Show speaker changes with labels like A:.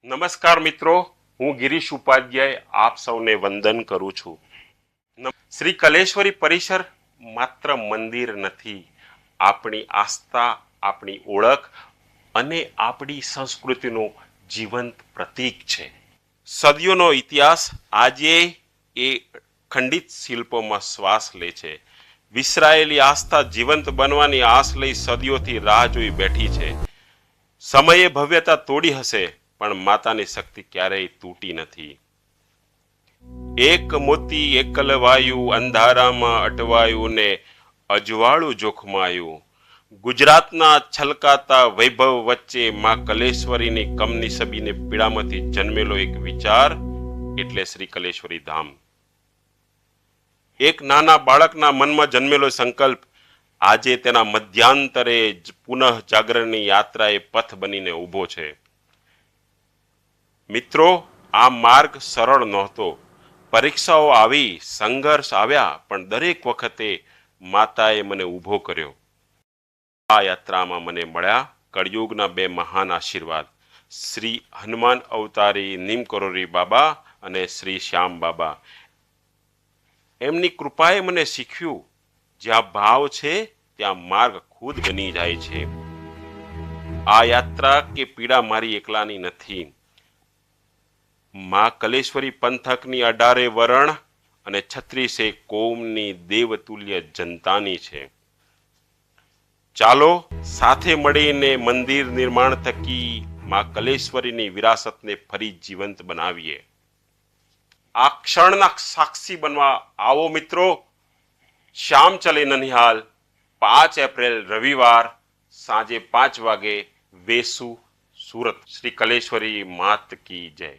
A: નમસ્કાર મિત્રો, હું ગિરીશ ઉપાધ્યાય આપ સૌને વંદન કરું છું. શ્રી કલેશ્વરી પરિસર માત્ર મંદિર નથી, આપણી આસ્થા, આપણી ઓળખ અને આપણી સંસ્કૃતિનું જીવંત પ્રતીક છે. સદીઓનો ઇતિહાસ આજે એ ખંડિત શિલ્પોમાં શ્વાસ લે છે. વિસરાયેલી આસ્થા જીવંત બનવાની આસ લઈ સદીઓથી રાહ જોઈ બેઠી છે. સમયે ભવ્યતા તોડી હશે, પણ માતાની શક્તિ ક્યારેય તૂટી નથી. એક મોતી એકલવાયું, અંધારામાં અટવાયું ને અજવાળું જોખમાયું. ગુજરાતના છલકાતા વૈભવ વચ્ચે માં કલેશ્વરીની કમનસીબીને પીડામાંથી જન્મેલો એક વિચાર એટલે શ્રી કલેશ્વરી ધામ. એક નાના બાળકના મનમાં જન્મેલો સંકલ્પ આજે તેના મધ્યાંતરે પુનઃ જાગરણની યાત્રાએ પથ બનીને ઊભો છે. મિત્રો, આ માર્ગ સરળ નહોતો. પરીક્ષાઓ આવી, સંઘર્ષ આવ્યા, પણ દરેક વખતે માતાએ મને ઊભો કર્યો. આ યાત્રામાં મને મળ્યા કળિયુગના બે મહાન આશીર્વાદ, શ્રી હનુમાન અવતારી નીમકરોરી બાબા અને શ્રી શ્યામ બાબા. એમની કૃપાએ મને શીખ્યું, જ્યાં ભાવ છે ત્યાં માર્ગ ખુદ બની જાય છે. આ યાત્રા કે પીડા મારી એકલાની નથી. માં કલેશ્વરી પંથકની 18 વરણ અને 36 કોમની દેવતુલ્ય જનતાની છે. ચાલો સાથે મળીને મંદિર નિર્માણ થકી માં કલેશ્વરીની વિરાસતને ફરી જીવંત બનાવીએ. આ ક્ષણના સાક્ષી બનવા આવો મિત્રો. શ્યામ ચલે નનિહાલ, 5 એપ્રિલ રવિવાર સાંજે 5 વાગે, વેસુ, સુરત. શ્રી કલેશ્વરી માત કી જય.